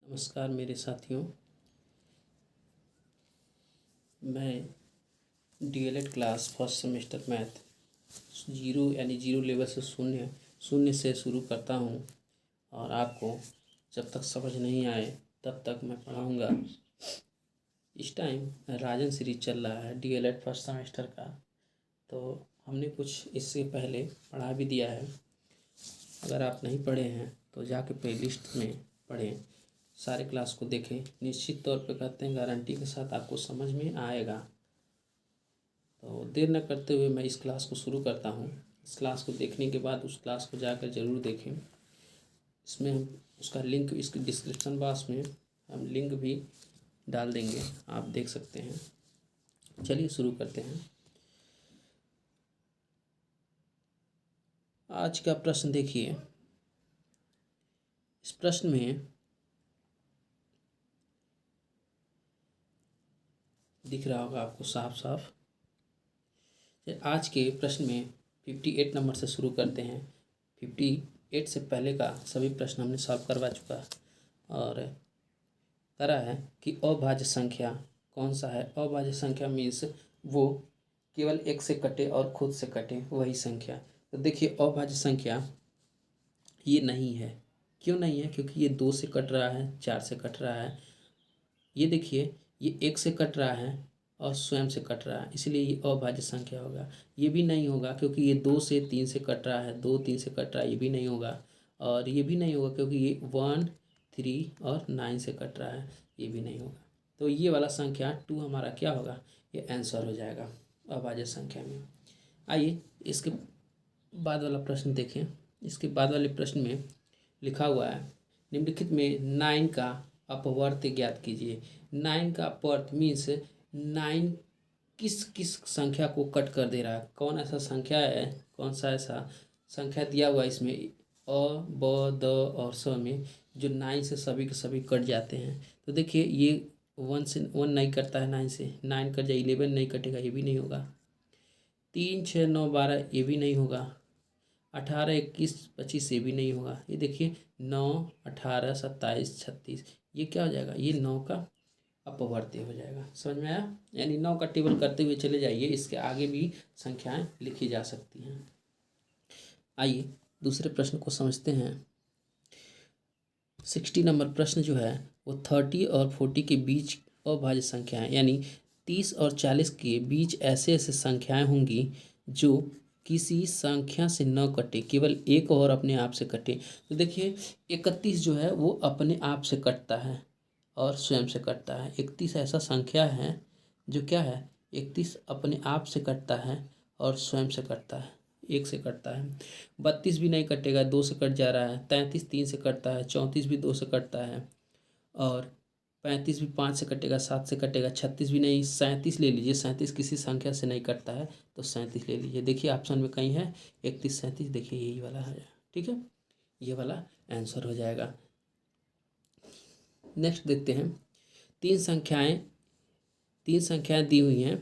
नमस्कार मेरे साथियों। मैं DElEd class first semester math zero यानी जीरो लेवल से शून्य शून्य से शुरू करता हूँ और आपको जब तक समझ नहीं आए तब तक मैं पढ़ाऊँगा। इस टाइम राजन सीरीज चल रहा है डीएलएड फर्स्ट सेमेस्टर का, तो हमने कुछ इससे पहले पढ़ा भी दिया है। अगर आप नहीं पढ़े हैं तो जाके प्लेलिस्ट में पढ़ें, सारे क्लास को देखें। निश्चित तौर पे कहते हैं गारंटी के साथ आपको समझ में आएगा। तो देर न करते हुए मैं इस क्लास को शुरू करता हूँ। इस क्लास को देखने के बाद उस क्लास को जाकर ज़रूर देखें। इसमें हम उसका लिंक इसके डिस्क्रिप्शन बॉक्स में हम लिंक भी डाल देंगे, आप देख सकते हैं। चलिए शुरू करते हैं। आज का प्रश्न देखिए। इस प्रश्न में दिख रहा होगा आपको साफ साफ। आज के प्रश्न में 58 नंबर से शुरू करते हैं। 58 से पहले का सभी प्रश्न हमने सॉल्व करवा चुका और करा है कि अभाज्य संख्या कौन सा है। अभाज्य संख्या मीन्स वो केवल एक से कटे और खुद से कटे वही संख्या। तो देखिए अभाज्य संख्या ये नहीं है। क्यों नहीं है? क्योंकि ये 2 से कट रहा है, 4 से कट रहा है। ये देखिए ये 1 से कट रहा है और स्वयं से कट रहा है, इसलिए ये अभाज्य संख्या होगा। ये भी नहीं होगा क्योंकि ये 2 से 3 से कट रहा है, 2 3 से कट रहा है, ये भी नहीं होगा। और ये भी नहीं होगा क्योंकि ये 1 3 और 9 से कट रहा है, ये भी नहीं होगा। तो ये वाला संख्या 2 हमारा क्या होगा? ये आंसर हो जाएगा अभाज्य संख्या में। आइए इसके बाद वाला प्रश्न देखें। इसके बाद वाले प्रश्न में लिखा हुआ है निम्नलिखित में 9 का अपवर्त ज्ञात कीजिए। 9 का अपवर्त मीन्स 9 किस किस संख्या को कट कर दे रहा है। कौन ऐसा संख्या है, कौन सा ऐसा संख्या दिया हुआ है इसमें अ ब द और स में जो 9 से सभी के सभी कट जाते हैं। तो देखिए ये 1 से 1 नहीं कटता है, 9 से 9 कट जाए, 11 नहीं कटेगा, ये भी नहीं होगा। 3 6 9 12 ये भी नहीं होगा। 18 21 25 ये भी नहीं होगा। ये देखिए 9 18 27 36 ये क्या हो जाएगा? ये 9 का अपवर्त्य हो जाएगा। समझ में आया? यानी 9 का टेबल करते हुए चले जाइए, इसके आगे भी संख्याएं लिखी जा सकती हैं। आइए दूसरे प्रश्न को समझते हैं। 60 नंबर प्रश्न जो है वो 30 और 40 के बीच अभाज्य संख्याएं यानी 30 और 40 के बीच ऐसे ऐसे संख्याएं होंगी जो किसी संख्या से न कटे, केवल एक और अपने आप से कटे। तो देखिए 31 जो है वो अपने आप से कटता है और स्वयं से कटता है। 31 ऐसा संख्या है जो क्या है? 31 अपने आप से कटता है और स्वयं से कटता है, एक से कटता है। 32 भी नहीं कटेगा, 2 से कट जा रहा है। 33 3 से कटता है। 34 भी 2 से कटता है और 35 भी 5 से कटेगा, 7 से कटेगा। 36 भी नहीं, 37 ले लीजिए। 37 किसी संख्या से नहीं कटता है तो 37 ले लीजिए। देखिए ऑप्शन में कहीं है 31 37, देखिए यही वाला है। ठीक है, ये वाला आंसर हो जाएगा। नेक्स्ट देखते हैं। तीन संख्याएं दी हुई हैं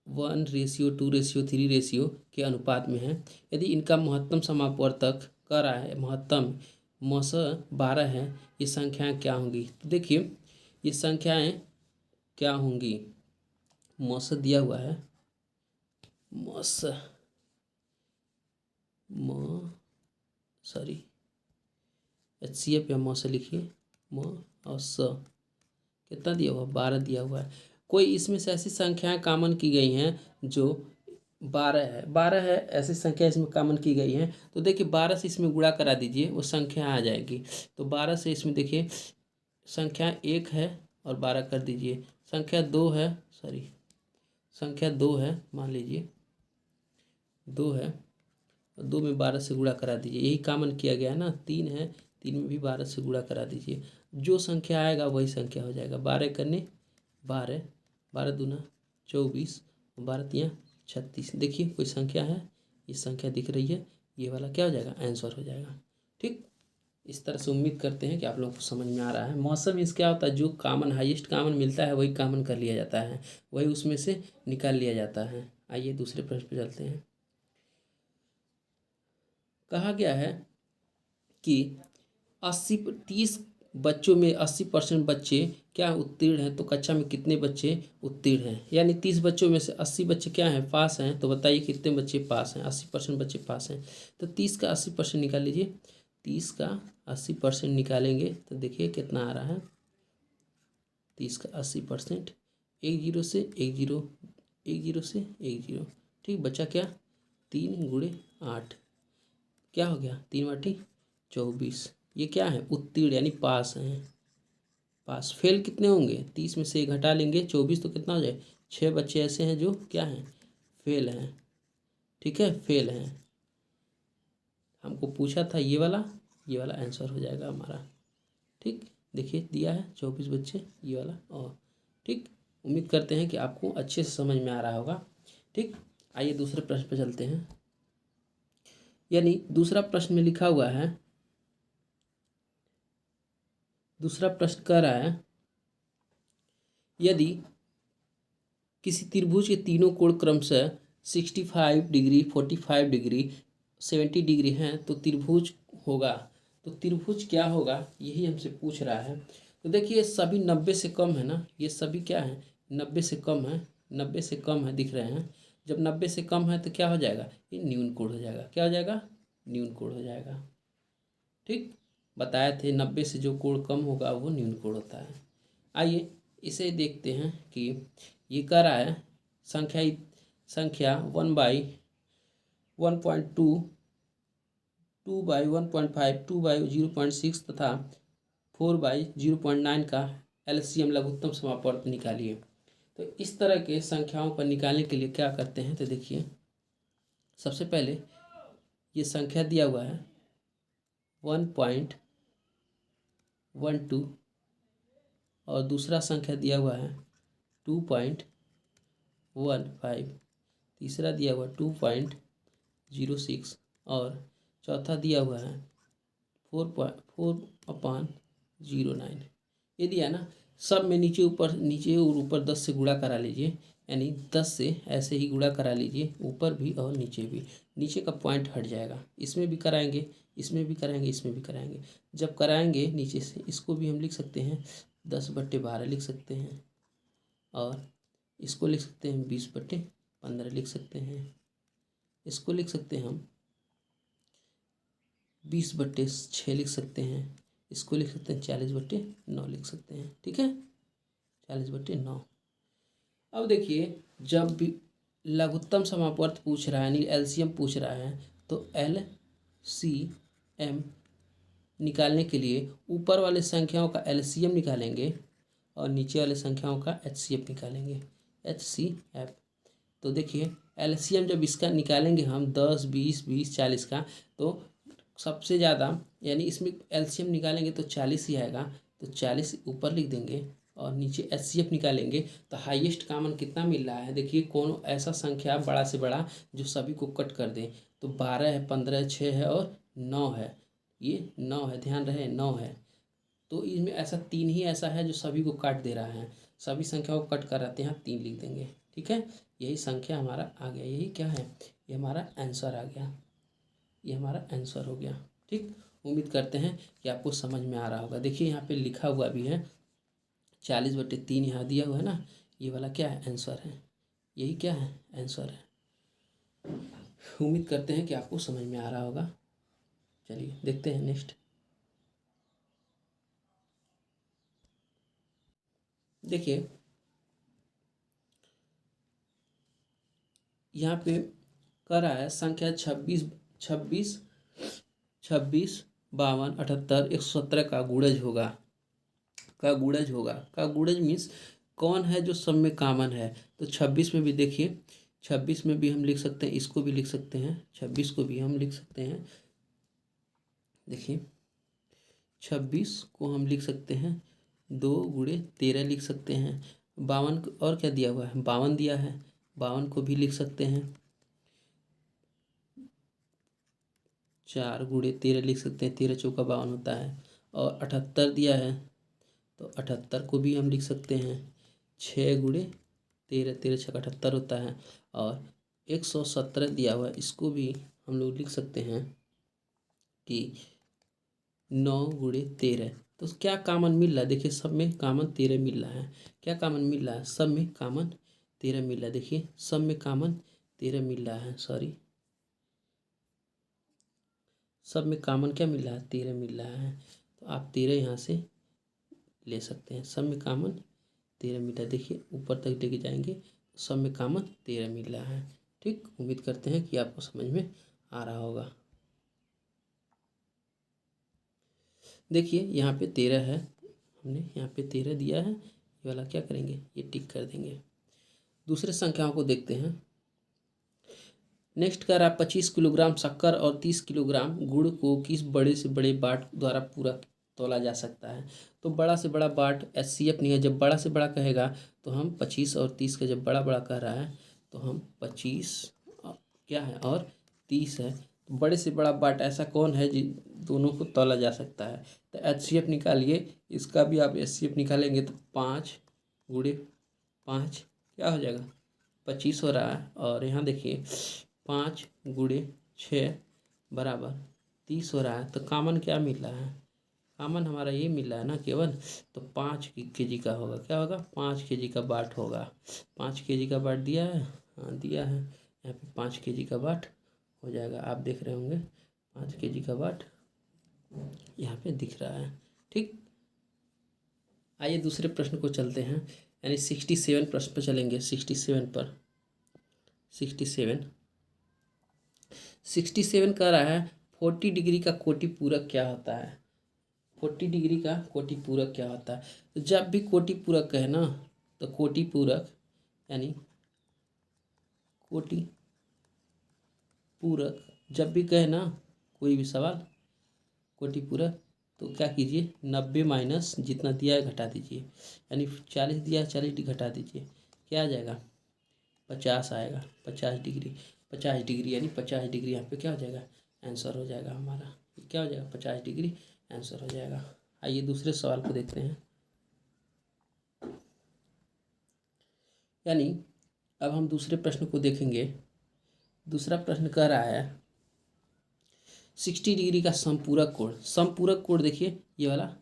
1:2:3 रेशियो के अनुपात में है। यदि इनका महत्तम समापवर्तक कर रहा है, महत्तम मस 12 है, ये संख्याएं क्या होंगी? तो देखिए ये संख्याएं क्या होंगी। मस दिया हुआ है, मस HCF या मस लिखिए। म और स कितना दिया हुआ? 12 दिया हुआ है। कोई इसमें से ऐसी संख्याएं कॉमन की गई हैं जो 12 है, ऐसी संख्या इसमें कॉमन की गई है। तो देखिए 12 से इसमें गुणा करा दीजिए, वो संख्या आ जाएगी। तो 12 से इसमें देखिए संख्या 1 है और 12 कर दीजिए। संख्या 2 है, संख्या 2 है, मान लीजिए 2 है, 2 में 12 से गुणा करा दीजिए। यही कॉमन किया गया है ना। 3 है, 3 में भी 12 से गुणा करा दीजिए। जो संख्या आएगा वही संख्या हो जाएगा। 12 करने 12, 12 दूना 24, 12 तियाँ 36। देखिए कोई संख्या है, ये संख्या दिख रही है, ये वाला क्या हो जाएगा? आंसर हो जाएगा। ठीक, इस तरह से उम्मीद करते हैं कि आप लोगों को समझ में आ रहा है। मौसम मीन्स क्या होता है? जो कॉमन हाईएस्ट कॉमन मिलता है वही कॉमन कर लिया जाता है, वही उसमें से निकाल लिया जाता है। आइए दूसरे प्रश्न पर चलते हैं। कहा गया है कि 30 बच्चों में 80% बच्चे क्या उत्तीर्ण हैं, तो कक्षा में कितने बच्चे उत्तीर्ण हैं? यानी 30 बच्चों में से 80 बच्चे क्या हैं, पास हैं। तो बताइए कितने बच्चे पास हैं? 80% बच्चे पास हैं। तो 30 का 80% निकाल लीजिए। 30 का 80% निकालेंगे तो देखिए कितना आ रहा है। 30 का 80%, एक जीरो से एक जीरो, एक जीरो से एक जीरो, ठीक। बचा क्या? 3 × 8, क्या हो गया? 3 × 8 = 24। ये क्या है? उत्तीर्ण यानी पास हैं। पास। फेल कितने होंगे? 30 में से 1 घटा लेंगे, 24, तो कितना हो जाए? 6 बच्चे ऐसे हैं जो क्या हैं? फेल हैं। ठीक है, फेल हैं। हमको पूछा था ये वाला आंसर हो जाएगा हमारा। ठीक, देखिए दिया है 24 बच्चे, ये वाला। और ठीक, उम्मीद करते हैं कि आपको अच्छे से समझ में आ रहा होगा। ठीक, आइए दूसरे प्रश्न पर चलते हैं। यानी दूसरा प्रश्न में लिखा हुआ है, दूसरा प्रश्न कह रहा है यदि किसी त्रिभुज के तीनों कोण क्रमशः 65 डिग्री, 45 डिग्री, 70 डिग्री हैं तो त्रिभुज होगा। तो त्रिभुज क्या होगा, यही हमसे पूछ रहा है। तो देखिए सभी 90 से कम है ना, ये सभी क्या है? 90 से कम है। 90 से कम है, दिख रहे हैं। जब 90 से कम है तो क्या हो जाएगा? ये न्यून कोण हो जाएगा। क्या हो जाएगा? न्यून कोण हो जाएगा। ठीक, बताए थे 90 से जो कोण कम होगा वो न्यून कोण होता है। आइए इसे देखते हैं कि ये कह रहा है संख्या 1/1.2, 2/1.5, 2/0.6 तथा 4/0.9 का एलसीएम लघुत्तम समापवर्त निकालिए। तो इस तरह के संख्याओं पर निकालने के लिए क्या करते हैं, तो देखिए सबसे पहले ये संख्या दिया हुआ है 1.12 और दूसरा संख्या दिया हुआ है 2.15, तीसरा दिया हुआ 2.06 और चौथा दिया हुआ है 4/09। ये दिया ना। सब में नीचे और ऊपर 10 से गुणा करा लीजिए, यानी 10 से ऐसे ही गुणा करा लीजिए, ऊपर भी और नीचे भी। नीचे का पॉइंट हट जाएगा। इसमें भी कराएंगे, इसमें भी कराएंगे, इसमें भी कराएंगे। जब कराएंगे नीचे से, इसको भी हम लिख सकते हैं 10/12 लिख सकते हैं, और इसको लिख सकते हैं 20/15 लिख सकते हैं। इसको लिख सकते हैं हम 20/6 लिख सकते हैं। इसको लिख सकते हैं 40/9 लिख सकते हैं। ठीक है, 40/9। अब देखिए जब भी लघुत्तम समापवर्त पूछ रहा है यानी एलसीएम पूछ रहा है, तो एलसीएम निकालने के लिए ऊपर वाले संख्याओं का एलसीएम निकालेंगे और नीचे वाले संख्याओं का एचसीएफ निकालेंगे। एचसीएफ। तो देखिए एलसीएम जब इसका निकालेंगे हम 10, 20, 20, 40 का, तो सबसे ज़्यादा यानी इसमें एलसीएम निकालेंगे तो 40 ही आएगा। तो 40 ऊपर लिख देंगे और नीचे एचसीएफ निकालेंगे तो हाईएस्ट कॉमन कितना मिल रहा है। देखिए कौन ऐसा संख्या बड़ा से बड़ा जो सभी को कट कर दे। तो 12 है, 15 है, 6 है और 9 है। ये 9 है, ध्यान रहे 9 है। तो इसमें ऐसा 3 ही ऐसा है जो सभी को काट दे रहा है। सभी संख्याओं को कट कर आते हैं, 3 लिख देंगे। ठीक है, यही संख्या हमारा आ गया। यही क्या है? ये हमारा आंसर आ गया। ये हमारा आंसर हो गया। ठीक, उम्मीद करते हैं कि आपको समझ में आ रहा होगा। देखिए यहाँ पे लिखा हुआ भी है 40/3 यहाँ दिया हुआ है ना, ये वाला क्या है? आंसर है। यही क्या है? आंसर है। उम्मीद करते हैं कि आपको समझ में आ रहा होगा। चलिए देखते हैं नेक्स्ट। देखिए यहाँ पे कह रहा है संख्या 26, 56, 52, 78, 117 का गुणज होगा। का गुणज मीन्स कौन है जो सब में कॉमन है। तो 26 में भी देखिए, 26 में भी हम लिख सकते हैं, इसको भी लिख सकते हैं, 26 को भी हम लिख सकते हैं। देखिए 26 को हम लिख सकते हैं 2 × 13 लिख सकते हैं। 52 और क्या दिया हुआ है? 52 दिया है, 52 को भी लिख सकते हैं। 4 × 13 लिख सकते हैं, 13 चौका 52 होता है। और 78 दिया है तो 78 को भी हम लिख सकते हैं। 6 × 13, 13 छक्का 78 होता है। और 117 दिया हुआ है, इसको भी हम लोग लिख सकते हैं कि 9 × 13, तो क्या कॉमन मिल रहा है, देखिए सब में कॉमन 13 मिल रहा है। क्या कॉमन मिल रहा है, सब में कॉमन 13 मिल रहा है। देखिए सब में कॉमन 13 मिल रहा है, सॉरी सब में कॉमन क्या मिल रहा है, 13 मिल रहा है। तो आप 13 यहाँ से ले सकते हैं। सब में कॉमन 13 मिल रहा है, देखिए ऊपर तक लेके जाएंगे तो सब में कॉमन 13 मिल रहा है। ठीक, उम्मीद करते हैं कि आपको समझ में आ रहा होगा। देखिए यहाँ पे 13 है, हमने यहाँ पे 13 दिया है, ये वाला क्या करेंगे, ये टिक कर देंगे। दूसरे संख्याओं को देखते हैं। नेक्स्ट कर आप 25 किलोग्राम शक्कर और 30 किलोग्राम गुड़ को किस बड़े से बड़े बाट द्वारा पूरा तोला जा सकता है। तो बड़ा से बड़ा बाट HCF नहीं है, जब बड़ा से बड़ा कहेगा तो हम 25 और 30 का, जब बड़ा बड़ा कह रहा है तो हम 25 क्या है और 30 है। तो बड़े से बड़ा बाट ऐसा कौन है जिन दोनों को तोला जा सकता है। तो HCF निकालिए, इसका भी आप HCF निकालेंगे तो 5 गुड़े 5 क्या हो जाएगा, 25 हो रहा है। और यहाँ देखिए 5 गुड़े 6 बराबर 30 हो रहा है। तो कॉमन क्या मिल रहा है, कॉमन हमारा ये मिल रहा है ना केवल। तो 5 kg का होगा, क्या होगा, 5 kg का बाट होगा। 5 kg का बाट दिया है, हाँ दिया है। यहाँ पे 5 kg का बाट हो जाएगा, आप देख रहे होंगे 5 kg का बाट यहाँ पे दिख रहा है। ठीक, आइए दूसरे प्रश्न को चलते हैं, यानी 67 प्रश्न पर चलेंगे। 67 पर 67 कह रहा है 40 डिग्री का कोटि पूरक क्या होता है। 40 डिग्री का कोटि पूरक क्या होता है। तो जब भी कोटि पूरक कहे ना, तो कोटि पूरक यानी कोटि पूरक जब भी कहे ना कोई भी सवाल कोटि पूरक, तो क्या कीजिए 90 माइनस जितना दिया है घटा दीजिए। यानी 40 दिया है, 40 घटा दीजिए, क्या आ जाएगा 50 आएगा। 50 डिग्री यानी 50 डिग्री यहाँ पे क्या हो जाएगा, आंसर हो जाएगा हमारा। क्या हो जाएगा, 50 डिग्री आंसर हो जाएगा। आइए दूसरे सवाल को देखते हैं। यानी अब हम दूसरे प्रश्न को देखेंगे। दूसरा प्रश्न कह रहा है 60 डिग्री का समपूरक कोण। समपूरक कोण देखिए ये वाला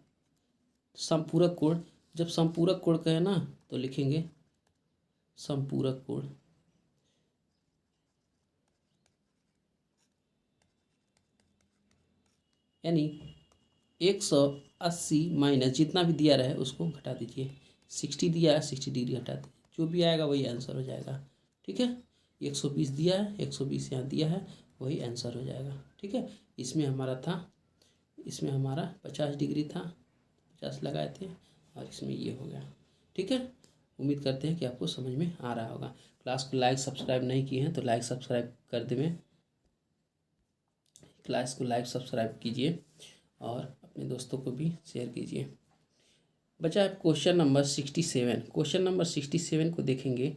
समपूरक कोण, जब समपूरक कोण कहे ना तो लिखेंगे समपूरक कोण। यानी 180 माइनस जितना भी दिया रहे उसको घटा दीजिए। 60 दिया है, 60 डिग्री घटा दीजिए, जो भी आएगा वही आंसर हो जाएगा। ठीक है, 120 दिया है, 120 यहाँ दिया है, वही आंसर हो जाएगा। ठीक है, इसमें हमारा 50 डिग्री था, 50 लगाए थे, और इसमें ये हो गया। ठीक है, उम्मीद करते हैं कि आपको समझ में आ रहा होगा। क्लास को लाइक सब्सक्राइब नहीं किए हैं तो लाइक सब्सक्राइब कर देवें। क्लास को लाइक सब्सक्राइब कीजिए और अपने दोस्तों को भी शेयर कीजिए। बचा है क्वेश्चन नंबर 67। क्वेश्चन नंबर 67 को देखेंगे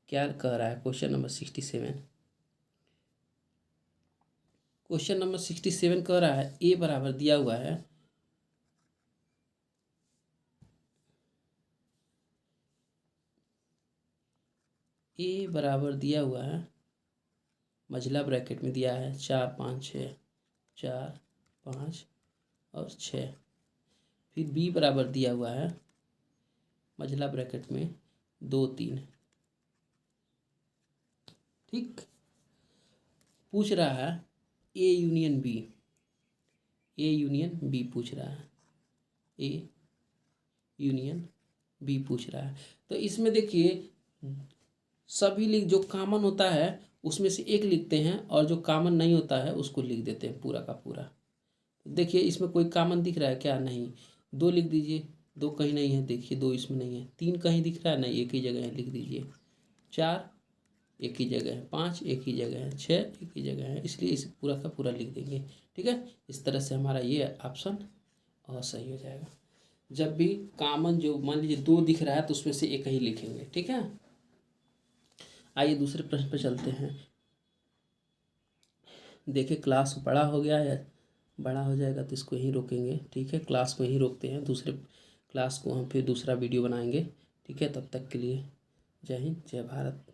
क्या कह रहा है। क्वेश्चन नंबर 67 कह रहा है ए बराबर दिया हुआ है मझला ब्रैकेट में दिया है 4 5 6, 4 5 और 6। फिर बी बराबर दिया हुआ है मझला ब्रैकेट में 2 3। ठीक, पूछ रहा है ए यूनियन बी पूछ रहा है, ए यूनियन बी पूछ रहा है। तो इसमें देखिए सभी जो कॉमन होता है उसमें से एक लिखते हैं, और जो कॉमन नहीं होता है उसको लिख देते हैं पूरा का पूरा। देखिए इसमें कोई कॉमन दिख रहा है क्या, नहीं। 2 लिख दीजिए, 2 कहीं नहीं है, देखिए 2 इसमें नहीं है। 3 कहीं दिख रहा है, नहीं, एक ही जगह है, लिख दीजिए। 4 एक ही जगह है, 5 एक ही जगह है, 6 एक ही जगह है, इसलिए इस पूरा का पूरा लिख देंगे। ठीक है, इस तरह से हमारा ये ऑप्शन और सही हो जाएगा। जब भी कॉमन जो मान लीजिए 2 दिख रहा है तो उसमें से एक ही लिखेंगे। ठीक है, आइए दूसरे प्रश्न पर चलते हैं। देखिए क्लास बड़ा हो गया है, बड़ा हो जाएगा तो इसको यहीं रोकेंगे। ठीक है, क्लास को यहीं रोकते हैं, दूसरे क्लास को हम फिर दूसरा वीडियो बनाएंगे। ठीक है, तब तक के लिए जय हिंद, जय भारत।